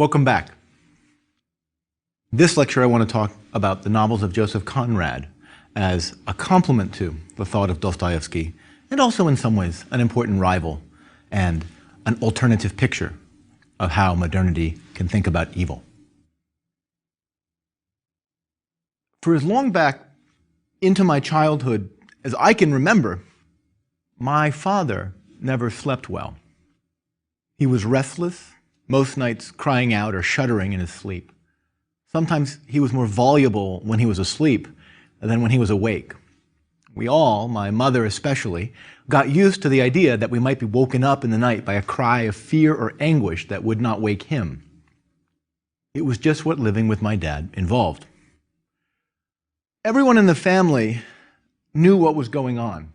Welcome back. This lecture I want to talk about the novels of Joseph Conrad as a complement to the thought of Dostoevsky, and also in some ways an important rival and an alternative picture of how modernity can think about evil. For as long back into my childhood as I can remember, my father never slept well. He was restless, most nights crying out or shuddering in his sleep. Sometimes he was more voluble when he was asleep than when he was awake. We all, my mother especially, got used to the idea that we might be woken up in the night by a cry of fear or anguish that would not wake him. It was just what living with my dad involved. Everyone in the family knew what was going on.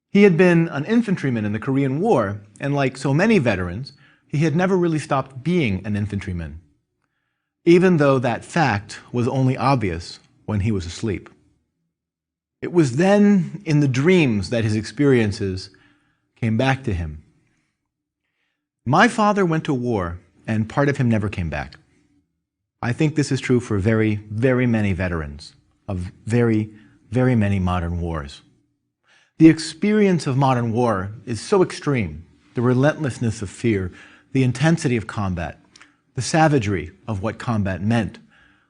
He had been an infantryman in the Korean War, and like so many veterans, he had never really stopped being an infantryman, even though that fact was only obvious when he was asleep. It was then in the dreams that his experiences came back to him. My father went to war, and part of him never came back. I think this is true for very, very many veterans of very, very many modern wars. The experience of modern war is so extreme, the relentlessness of fear, the intensity of combat, the savagery of what combat meant,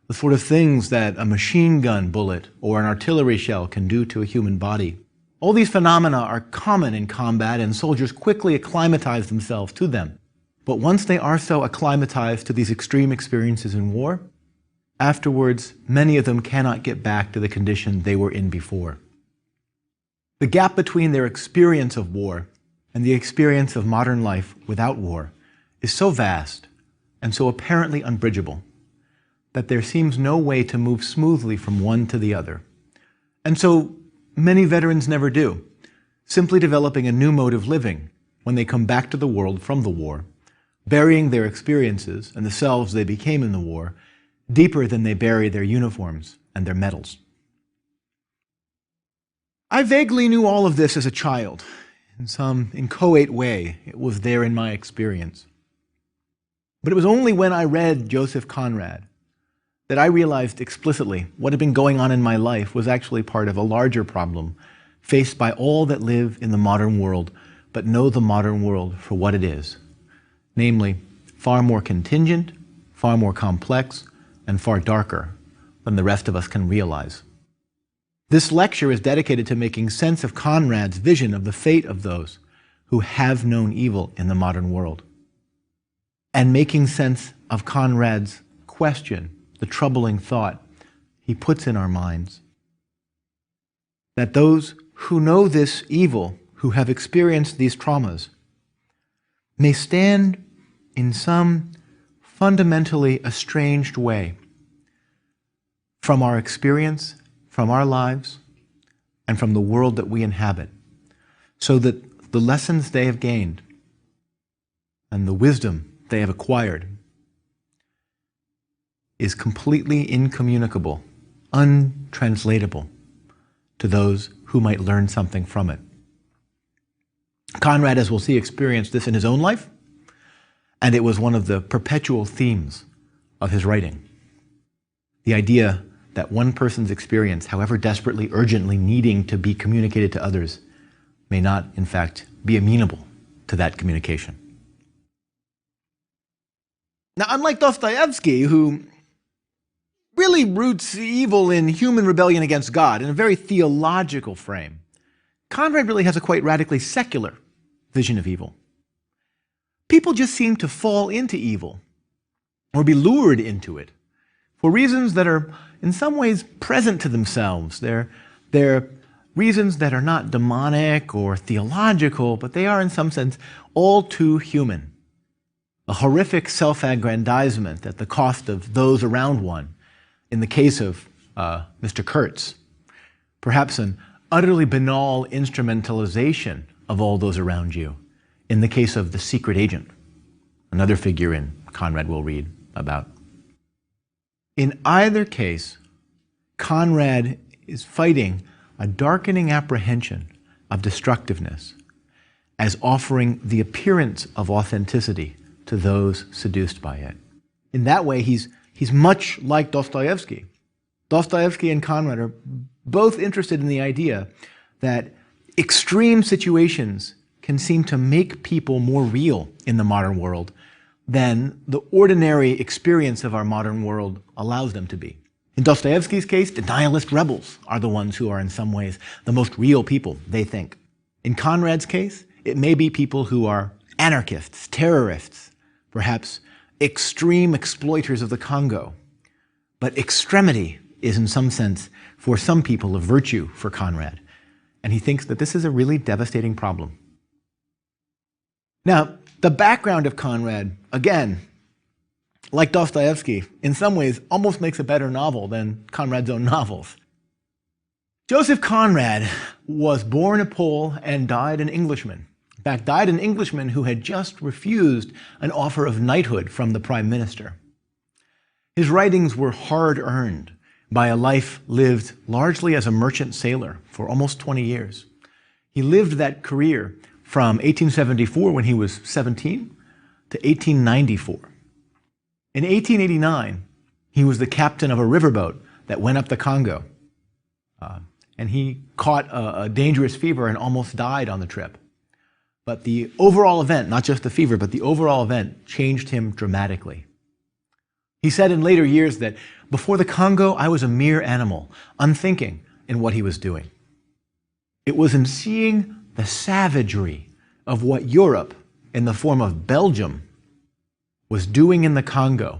the sort of things that a machine gun bullet or an artillery shell can do to a human body. All these phenomena are common in combat, and soldiers quickly acclimatize themselves to them. But once they are so acclimatized to these extreme experiences in war, afterwards, many of them cannot get back to the condition they were in before. The gap between their experience of war and the experience of modern life without war is so vast and so apparently unbridgeable that there seems no way to move smoothly from one to the other. And so many veterans never do, simply developing a new mode of living when they come back to the world from the war, burying their experiences and the selves they became in the war deeper than they bury their uniforms and their medals. I vaguely knew all of this as a child. In some inchoate way, it was there in my experience. But it was only when I read Joseph Conrad that I realized explicitly what had been going on in my life was actually part of a larger problem faced by all that live in the modern world but know the modern world for what it is, namely far more contingent, far more complex, and far darker than the rest of us can realize. This lecture is dedicated to making sense of Conrad's vision of the fate of those who have known evil in the modern world, and making sense of Conrad's question, the troubling thought he puts in our minds, that those who know this evil, who have experienced these traumas, may stand in some fundamentally estranged way from our experience, from our lives, and from the world that we inhabit, so that the lessons they have gained and the wisdom they have acquired is completely incommunicable, untranslatable to those who might learn something from it. Conrad, as we'll see, experienced this in his own life, and it was one of the perpetual themes of his writing. The idea that one person's experience, however desperately, urgently needing to be communicated to others, may not, in fact, be amenable to that communication. Now, unlike Dostoevsky, who really roots evil in human rebellion against God in a very theological frame, Conrad really has a quite radically secular vision of evil. People just seem to fall into evil or be lured into it for reasons that are in some ways present to themselves. They're reasons that are not demonic or theological, but they are in some sense all too human. A horrific self-aggrandizement at the cost of those around one, in the case of Mr. Kurtz. Perhaps an utterly banal instrumentalization of all those around you, in the case of the secret agent, another figure in Conrad we'll read about. In either case, Conrad is fighting a darkening apprehension of destructiveness as offering the appearance of authenticity to those seduced by it. In that way, he's much like Dostoevsky. Dostoevsky and Conrad are both interested in the idea that extreme situations can seem to make people more real in the modern world than the ordinary experience of our modern world allows them to be. In Dostoevsky's case, the nihilist rebels are the ones who are in some ways the most real people, they think. In Conrad's case, it may be people who are anarchists, terrorists, perhaps extreme exploiters of the Congo. But extremity is in some sense, for some people, a virtue for Conrad. And he thinks that this is a really devastating problem. Now, the background of Conrad, again, like Dostoevsky, in some ways almost makes a better novel than Conrad's own novels. Joseph Conrad was born a Pole and died an Englishman. In fact, died an Englishman who had just refused an offer of knighthood from the Prime Minister. His writings were hard-earned by a life lived largely as a merchant sailor for almost 20 years. He lived that career from 1874, when he was 17, to 1894. In 1889, he was the captain of a riverboat that went up the Congo. And he caught a dangerous fever and almost died on the trip. But the overall event, not just the fever, but the overall event changed him dramatically. He said in later years that before the Congo, I was a mere animal, unthinking in what he was doing. It was in seeing the savagery of what Europe, in the form of Belgium, was doing in the Congo,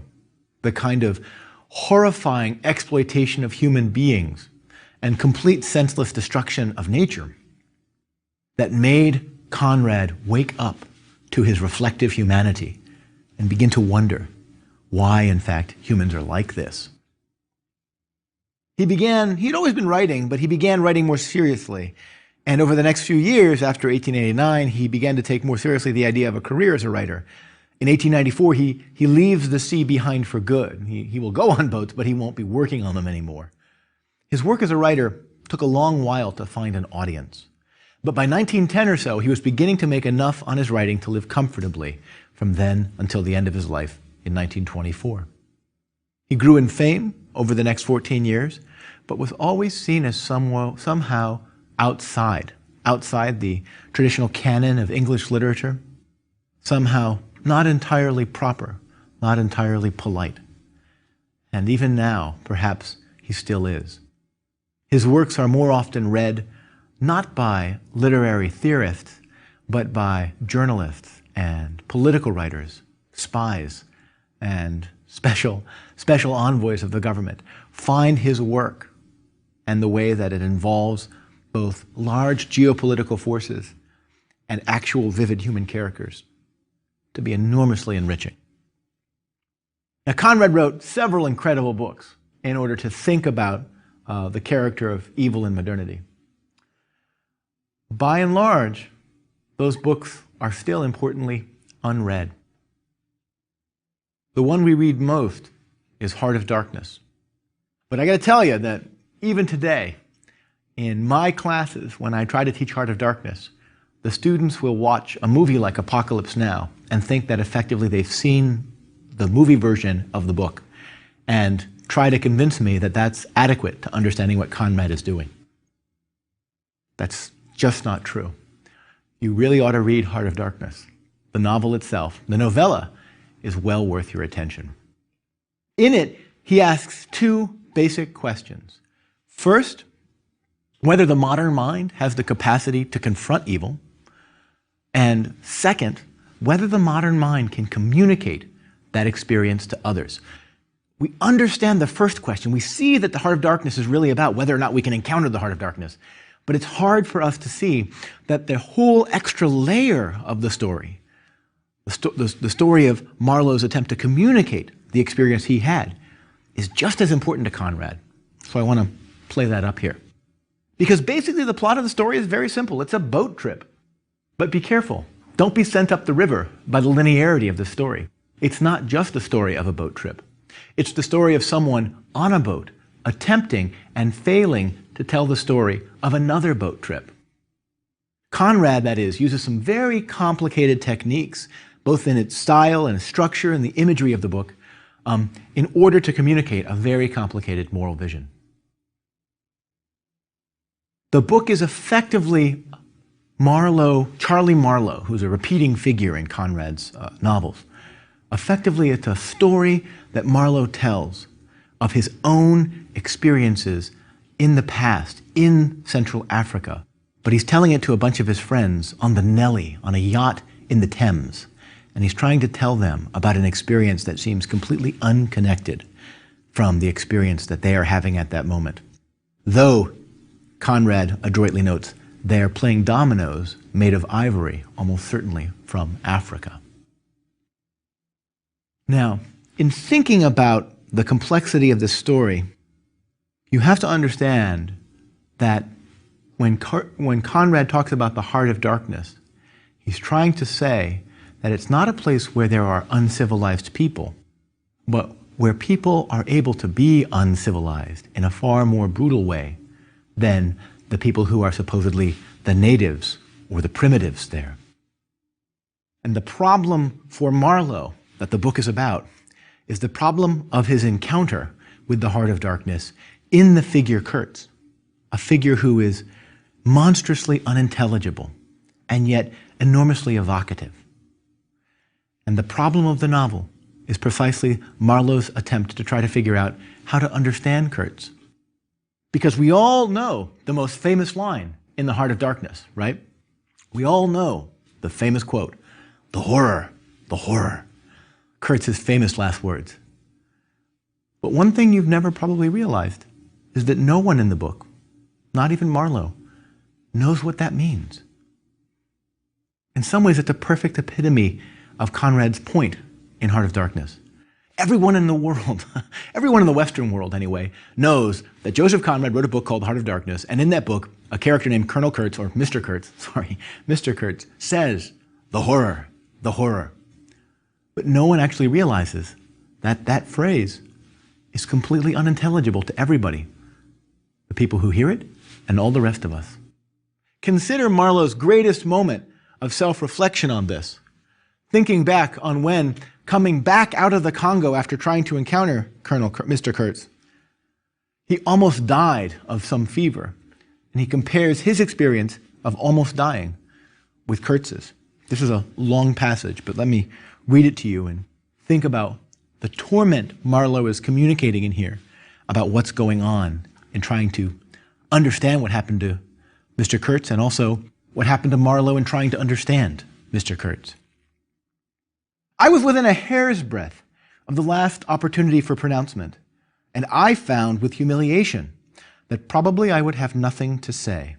the kind of horrifying exploitation of human beings and complete senseless destruction of nature, that made Conrad wake up to his reflective humanity and begin to wonder why, in fact, humans are like this. He'd always been writing, but he began writing more seriously. And over the next few years, after 1889, he began to take more seriously the idea of a career as a writer. In 1894, he leaves the sea behind for good. He will go on boats, but he won't be working on them anymore. His work as a writer took a long while to find an audience. But by 1910 or so, he was beginning to make enough on his writing to live comfortably from then until the end of his life in 1924. He grew in fame over the next 14 years, but was always seen as somehow outside the traditional canon of English literature, somehow not entirely proper, not entirely polite. And even now, perhaps he still is. His works are more often read not by literary theorists, but by journalists and political writers, spies, and special envoys of the government. Find his work and the way that it involves both large geopolitical forces and actual vivid human characters to be enormously enriching. Now, Conrad wrote several incredible books in order to think about the character of evil in modernity. By and large, those books are still importantly unread. The one we read most is Heart of Darkness. But I got to tell you that even today, in my classes, when I try to teach Heart of Darkness, the students will watch a movie like Apocalypse Now and think that effectively they've seen the movie version of the book and try to convince me that that's adequate to understanding what Conrad is doing. That's just not true. You really ought to read Heart of Darkness. The novel itself, the novella, is well worth your attention. In it, he asks two basic questions. First, whether the modern mind has the capacity to confront evil, and second, whether the modern mind can communicate that experience to others. We understand the first question. We see that the Heart of Darkness is really about whether or not we can encounter the Heart of Darkness. But it's hard for us to see that the whole extra layer of the story, the story of Marlowe's attempt to communicate the experience he had, is just as important to Conrad. So I want to play that up here. Because basically the plot of the story is very simple. It's a boat trip. But be careful. Don't be sent up the river by the linearity of the story. It's not just the story of a boat trip. It's the story of someone on a boat attempting and failing to tell the story of another boat trip. Conrad, that is, uses some very complicated techniques, both in its style and its structure and the imagery of the book, in order to communicate a very complicated moral vision. The book is effectively Charlie Marlowe, who's a repeating figure in Conrad's novels. Effectively, it's a story that Marlowe tells of his own experiences in the past, in Central Africa. But he's telling it to a bunch of his friends on the Nelly, on a yacht in the Thames. And he's trying to tell them about an experience that seems completely unconnected from the experience that they are having at that moment. Though, Conrad adroitly notes, they are playing dominoes made of ivory, almost certainly from Africa. Now, in thinking about the complexity of this story, you have to understand that when Conrad talks about the heart of darkness, he's trying to say that it's not a place where there are uncivilized people, but where people are able to be uncivilized in a far more brutal way than the people who are supposedly the natives or the primitives there. And the problem for Marlowe that the book is about is the problem of his encounter with the heart of darkness in the figure Kurtz, a figure who is monstrously unintelligible and yet enormously evocative. And the problem of the novel is precisely Marlowe's attempt to try to figure out how to understand Kurtz. Because we all know the most famous line in The Heart of Darkness, right? We all know the famous quote, "The horror, the horror." Kurtz's famous last words. But one thing you've never probably realized is that no one in the book, not even Marlowe, knows what that means. In some ways, it's a perfect epitome of Conrad's point in Heart of Darkness. Everyone in the world, everyone in the Western world anyway, knows that Joseph Conrad wrote a book called Heart of Darkness, and in that book, a character named Colonel Kurtz, or Mr. Kurtz, says, "The horror, the horror." But no one actually realizes that that phrase is completely unintelligible to everybody, the people who hear it and all the rest of us. Consider Marlowe's greatest moment of self-reflection on this, thinking back on when, coming back out of the Congo after trying to encounter Mr. Kurtz, he almost died of some fever, and he compares his experience of almost dying with Kurtz's. This is a long passage, but let me read it to you and think about the torment Marlowe is communicating in here about what's going on in trying to understand what happened to Mr. Kurtz and also what happened to Marlowe in trying to understand Mr. Kurtz. "I was within a hair's breadth of the last opportunity for pronouncement, and I found with humiliation that probably I would have nothing to say."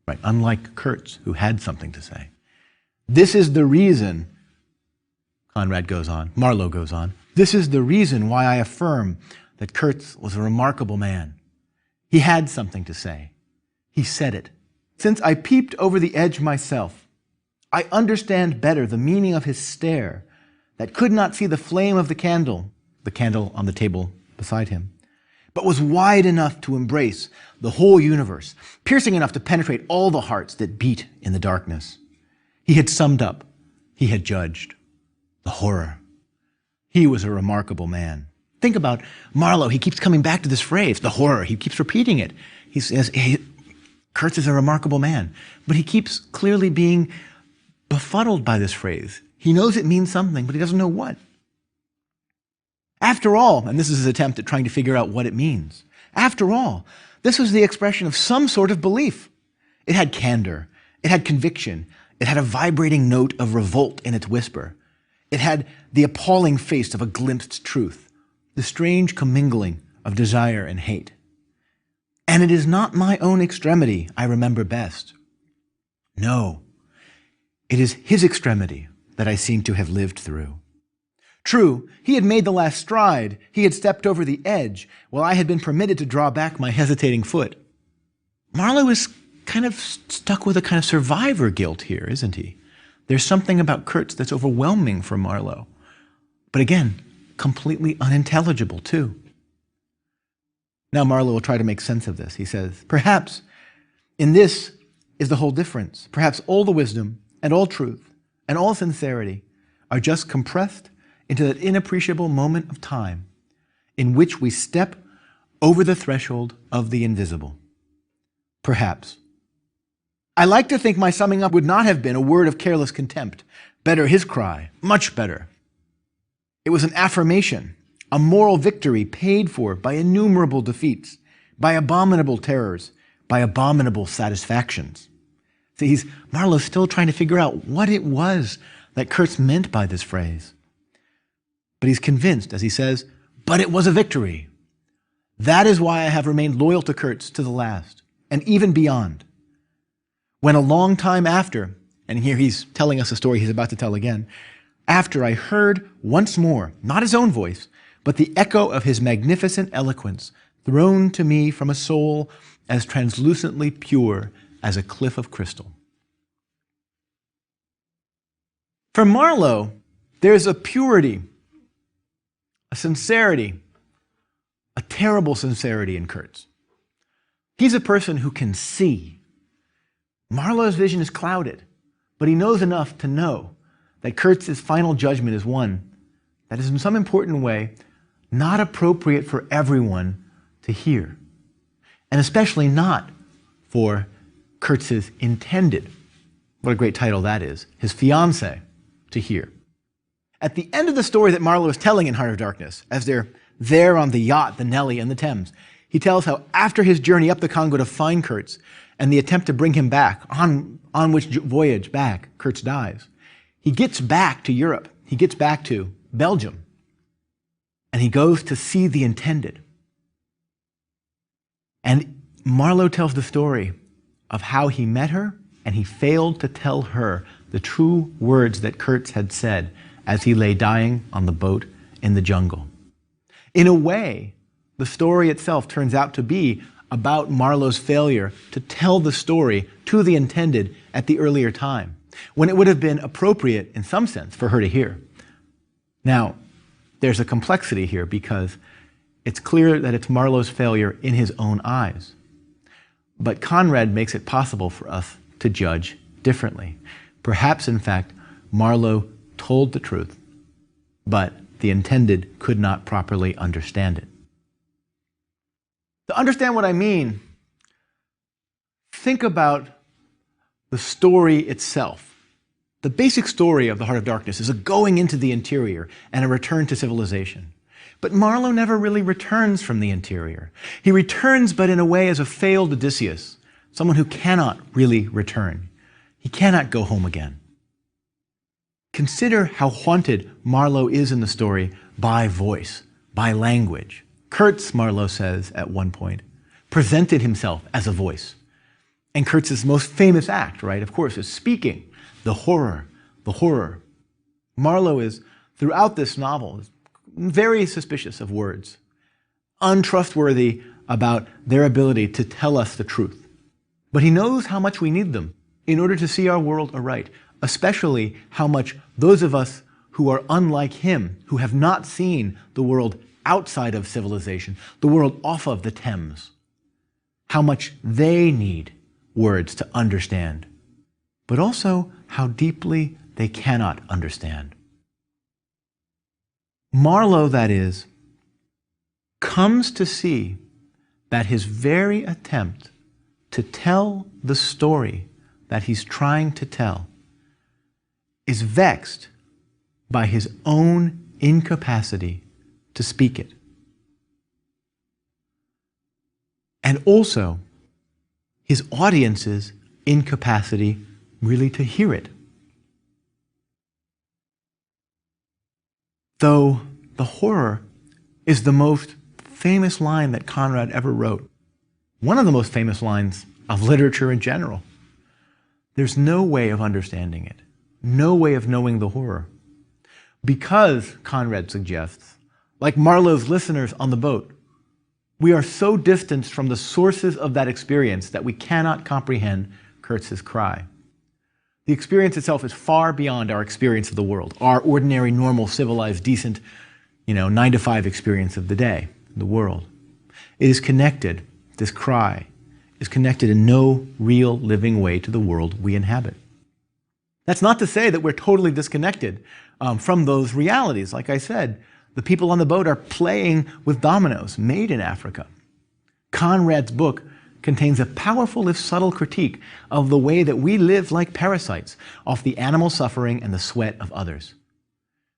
Right, unlike Kurtz, who had something to say. "This is the reason," Conrad goes on, Marlowe goes on, "this is the reason why I affirm that Kurtz was a remarkable man. He had something to say. He said it. Since I peeped over the edge myself, I understand better the meaning of his stare that could not see the flame of the candle on the table beside him, but was wide enough to embrace the whole universe, piercing enough to penetrate all the hearts that beat in the darkness. He had summed up. He had judged. The horror. He was a remarkable man." Think about Marlowe. He keeps coming back to this phrase, the horror. He keeps repeating it. He says, Kurtz is a remarkable man. But he keeps clearly being befuddled by this phrase. He knows it means something, but he doesn't know what. After all, and this is his attempt at trying to figure out what it means, after all, this was the expression of some sort of belief. It had candor. It had conviction. It had a vibrating note of revolt in its whisper. It had the appalling face of a glimpsed truth, the strange commingling of desire and hate. And it is not my own extremity I remember best. No, it is his extremity that I seem to have lived through. True, he had made the last stride, he had stepped over the edge, while I had been permitted to draw back my hesitating foot. Marlowe is kind of stuck with a kind of survivor guilt here, isn't he? There's something about Kurtz that's overwhelming for Marlowe, but again, completely unintelligible too. Now Marlowe will try to make sense of this. He says, "Perhaps in this is the whole difference. Perhaps all the wisdom and all truth and all sincerity are just compressed into that inappreciable moment of time in which we step over the threshold of the invisible. Perhaps. I like to think my summing up would not have been a word of careless contempt. Better his cry, much better. It was an affirmation, a moral victory paid for by innumerable defeats, by abominable terrors, by abominable satisfactions. See, Marlowe's still trying to figure out what it was that Kurtz meant by this phrase. But he's convinced, as he says, but it was a victory. That is why I have remained loyal to Kurtz to the last, and even beyond. When a long time after, and here he's telling us a story he's about to tell again, after I heard once more, not his own voice, but the echo of his magnificent eloquence thrown to me from a soul as translucently pure as a cliff of crystal. For Marlowe, there's a purity, a sincerity, a terrible sincerity in Kurtz. He's a person who can see. Marlowe's vision is clouded, but he knows enough to know that Kurtz's final judgment is one that is in some important way not appropriate for everyone to hear, and especially not for Kurtz's intended, what a great title that is, his fiancée, to hear. At the end of the story that Marlowe is telling in Heart of Darkness, as they're there on the yacht, the Nelly, and the Thames, he tells how after his journey up the Congo to find Kurtz and the attempt to bring him back, on which voyage back Kurtz dies, he gets back to Europe. He gets back to Belgium. And he goes to see the intended. And Marlowe tells the story of how he met her and he failed to tell her the true words that Kurtz had said as he lay dying on the boat in the jungle. In a way, the story itself turns out to be about Marlowe's failure to tell the story to the intended at the earlier time, when it would have been appropriate in some sense for her to hear. Now, there's a complexity here because it's clear that it's Marlowe's failure in his own eyes. But Conrad makes it possible for us to judge differently. Perhaps, in fact, Marlowe told the truth, but the intended could not properly understand it. To understand what I mean, think about the story itself. The basic story of The Heart of Darkness is a going into the interior and a return to civilization. But Marlowe never really returns from the interior. He returns, but in a way as a failed Odysseus, someone who cannot really return. He cannot go home again. Consider how haunted Marlowe is in the story by voice, by language. Kurtz, Marlowe says at one point, presented himself as a voice. And Kurtz's most famous act, right, of course, is speaking. The horror, the horror. Marlowe is, throughout this novel, very suspicious of words, untrustworthy about their ability to tell us the truth. But he knows how much we need them in order to see our world aright, especially how much those of us who are unlike him, who have not seen the world outside of civilization, the world off of the Thames, how much they need words to understand, but also how deeply they cannot understand. Marlowe, that is, comes to see that his very attempt to tell the story that he's trying to tell is vexed by his own incapacity to speak it. And also his audience's incapacity really to hear it. Though the horror is the most famous line that Conrad ever wrote, one of the most famous lines of literature in general, there's no way of understanding it, no way of knowing the horror. Because, Conrad suggests, like Marlowe's listeners on the boat, we are so distanced from the sources of that experience that we cannot comprehend Kurtz's cry. The experience itself is far beyond our experience of the world, our ordinary, normal, civilized, decent, 9-to-5 experience of the day, the world. It is connected, this cry is connected in no real living way to the world we inhabit. That's not to say that we're totally disconnected from those realities. Like I said, the people on the boat are playing with dominoes made in Africa. Conrad's book contains a powerful if subtle critique of the way that we live like parasites off the animal suffering and the sweat of others.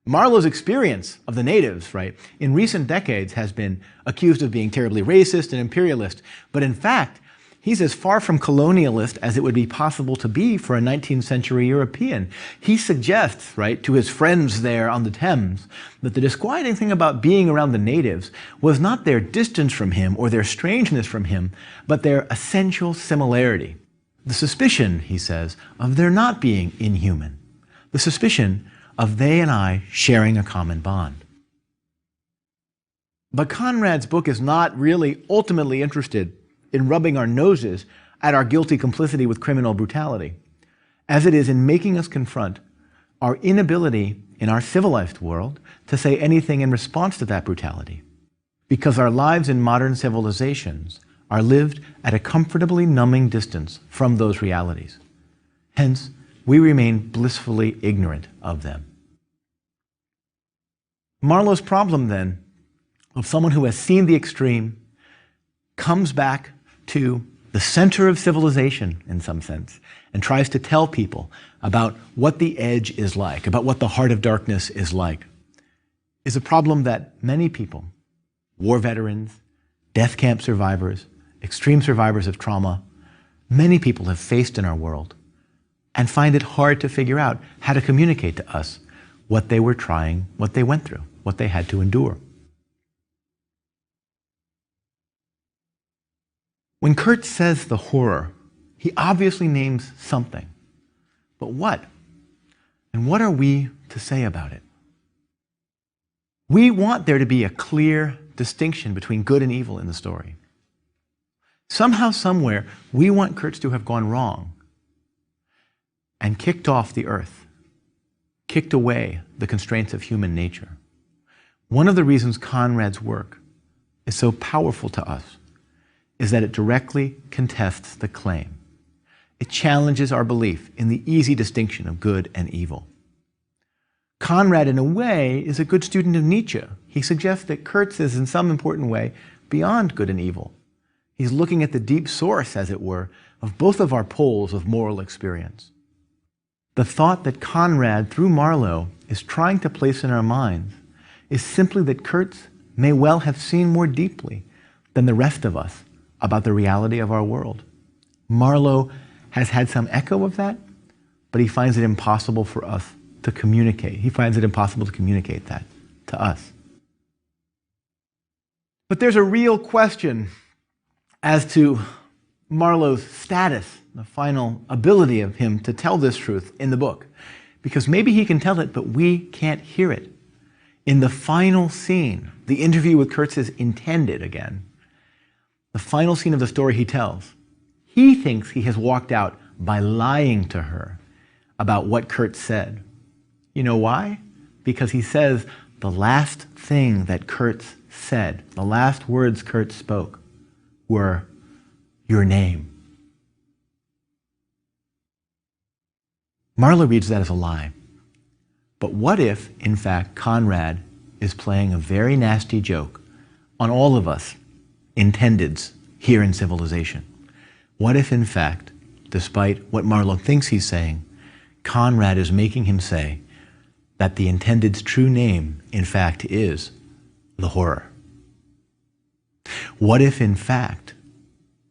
Marlowe's experience of the natives, right, in recent decades has been accused of being terribly racist and imperialist, but in fact, he's as far from colonialist as it would be possible to be for a 19th century European. He suggests, right, to his friends there on the Thames that the disquieting thing about being around the natives was not their distance from him or their strangeness from him, but their essential similarity. The suspicion, he says, of their not being inhuman. The suspicion of they and I sharing a common bond. But Conrad's book is not really ultimately interested in rubbing our noses at our guilty complicity with criminal brutality, as it is in making us confront our inability in our civilized world to say anything in response to that brutality, because our lives in modern civilizations are lived at a comfortably numbing distance from those realities. Hence, we remain blissfully ignorant of them. Marlowe's problem, then, of someone who has seen the extreme, comes back to the center of civilization, in some sense, and tries to tell people about what the edge is like, about what the heart of darkness is like, is a problem that many people, war veterans, death camp survivors, extreme survivors of trauma, many people have faced in our world and find it hard to figure out how to communicate to us what they were trying, what they went through, what they had to endure. When Kurt says the horror, he obviously names something. But what? And what are we to say about it? We want there to be a clear distinction between good and evil in the story. Somehow, somewhere, we want Kurtz to have gone wrong and kicked off the earth, kicked away the constraints of human nature. One of the reasons Conrad's work is so powerful to us is that it directly contests the claim. It challenges our belief in the easy distinction of good and evil. Conrad, in a way, is a good student of Nietzsche. He suggests that Kurtz is, in some important way, beyond good and evil. He's looking at the deep source, as it were, of both of our poles of moral experience. The thought that Conrad, through Marlowe, is trying to place in our minds is simply that Kurtz may well have seen more deeply than the rest of us about the reality of our world. Marlowe has had some echo of that, but he finds it impossible for us to communicate. He finds it impossible to communicate that to us. But there's a real question as to Marlowe's status, the final ability of him to tell this truth in the book. Because maybe he can tell it, but we can't hear it. In the final scene, the interview with Kurtz is intended again. The final scene of the story he tells, he thinks he has walked out by lying to her about what Kurtz said. You know why? Because he says the last thing that Kurtz said, the last words Kurtz spoke were, "Your name." Marlowe reads that as a lie. But what if, in fact, Conrad is playing a very nasty joke on all of us intendeds here in civilization? What if, in fact, despite what Marlowe thinks he's saying, Conrad is making him say that the intended's true name, in fact, is the horror? What if, in fact,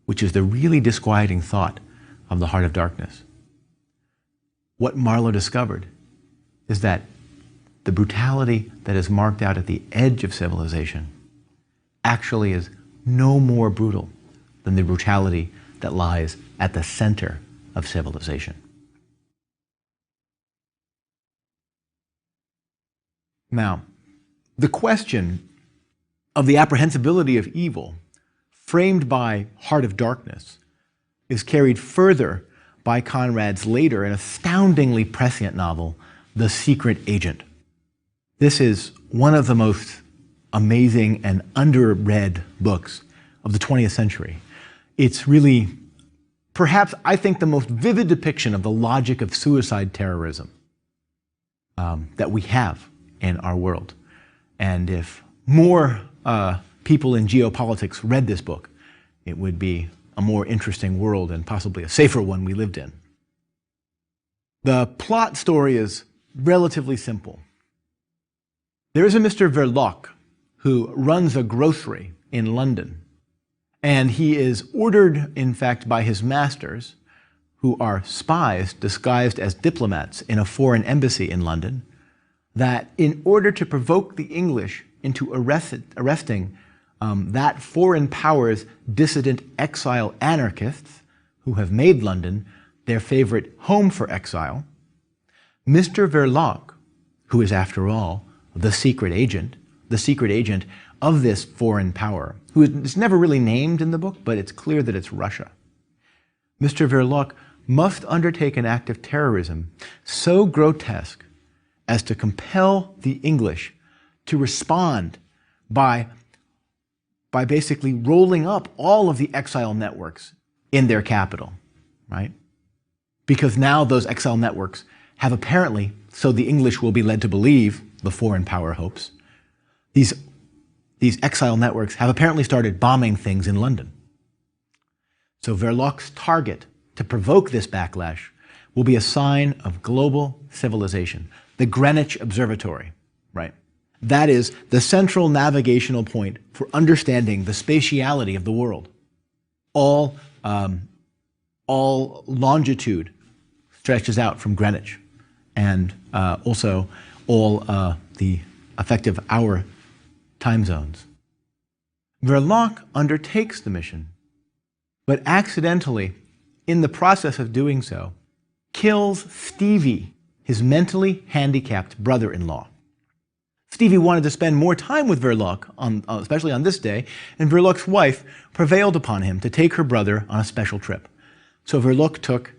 which is the really disquieting thought of the heart of darkness, what Marlowe discovered is that the brutality that is marked out at the edge of civilization actually is no more brutal than the brutality that lies at the center of civilization. Now, the question of the apprehensibility of evil, framed by Heart of Darkness, is carried further by Conrad's later and astoundingly prescient novel, The Secret Agent. This is one of the most amazing and underread books of the 20th century. It's really perhaps, I think, the most vivid depiction of the logic of suicide terrorism that we have in our world. And if more people in geopolitics read this book, it would be a more interesting world and possibly a safer one we lived in. The plot story is relatively simple. There is a Mr. Verloc who runs a grocery in London, and he is ordered, in fact, by his masters, who are spies disguised as diplomats in a foreign embassy in London, that in order to provoke the English into arresting that foreign power's dissident exile anarchists who have made London their favorite home for exile, Mr. Verloc, who is after all the secret agent of this foreign power, who is never really named in the book, but it's clear that it's Russia. Mr. Verloc must undertake an act of terrorism so grotesque as to compel the English to respond by basically rolling up all of the exile networks in their capital, right? Because now those exile networks have apparently, so the English will be led to believe, the foreign power hopes, these exile networks have apparently started bombing things in London. So Verloc's target to provoke this backlash will be a sign of global civilization, the Greenwich Observatory, right? That is the central navigational point for understanding the spatiality of the world. All longitude stretches out from Greenwich, and also all the effective hour time zones. Verloc undertakes the mission, but accidentally, in the process of doing so, kills Stevie, his mentally handicapped brother-in-law. Stevie wanted to spend more time with Verloc, especially on this day, and Verloc's wife prevailed upon him to take her brother on a special trip. So Verloc took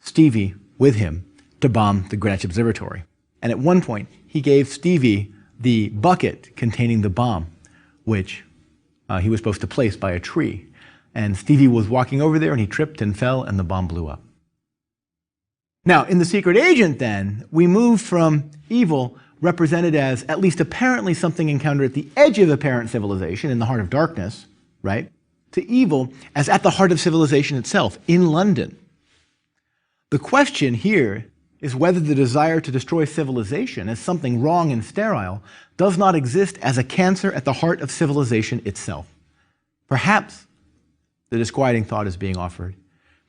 Stevie with him to bomb the Greenwich Observatory. And at one point, he gave Stevie the bucket containing the bomb, which he was supposed to place by a tree. And Stevie was walking over there, and he tripped and fell, and the bomb blew up. Now, in The Secret Agent, then, we move from evil represented as at least apparently something encountered at the edge of apparent civilization, in the heart of darkness, right, to evil as at the heart of civilization itself, in London. The question here is whether the desire to destroy civilization as something wrong and sterile does not exist as a cancer at the heart of civilization itself. Perhaps, the disquieting thought is being offered,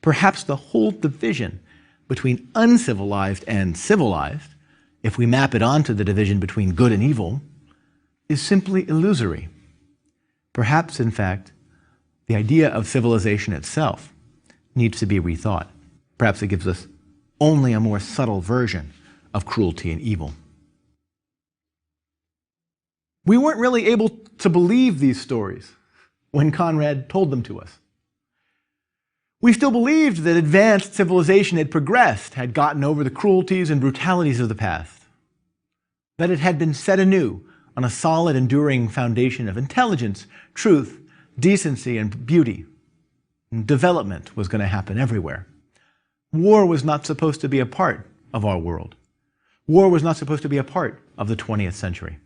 perhaps the whole division between uncivilized and civilized, if we map it onto the division between good and evil, is simply illusory. Perhaps, in fact, the idea of civilization itself needs to be rethought. Perhaps it gives us only a more subtle version of cruelty and evil. We weren't really able to believe these stories when Conrad told them to us. We still believed that advanced civilization had progressed, had gotten over the cruelties and brutalities of the past, that it had been set anew on a solid, enduring foundation of intelligence, truth, decency, and beauty. And development was going to happen everywhere. War was not supposed to be a part of our world. War was not supposed to be a part of the 20th century.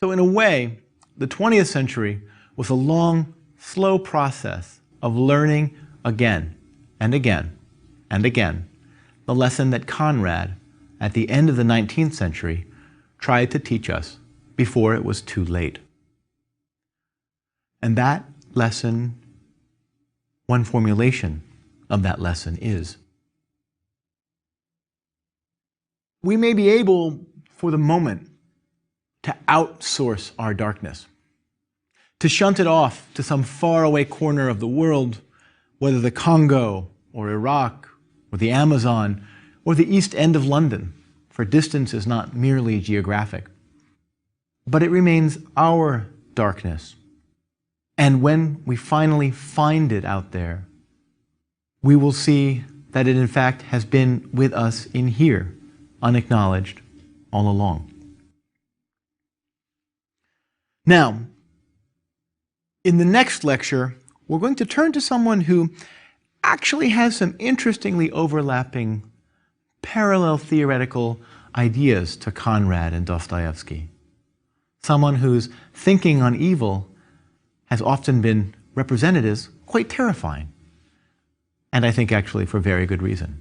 So in a way, the 20th century was a long, slow process of learning again and again and again the lesson that Conrad, at the end of the 19th century, tried to teach us before it was too late. And that lesson, one formulation of that lesson is, we may be able, for the moment, to outsource our darkness, to shunt it off to some faraway corner of the world, whether the Congo or Iraq or the Amazon or the East End of London, for distance is not merely geographic. But it remains our darkness. And when we finally find it out there, we will see that it in fact has been with us in here, unacknowledged, all along. Now, in the next lecture, we're going to turn to someone who, actually has some interestingly overlapping parallel theoretical ideas to Conrad and Dostoevsky. Someone whose thinking on evil has often been represented as quite terrifying, and I think actually for very good reason.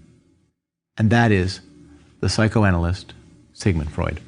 And that is the psychoanalyst Sigmund Freud.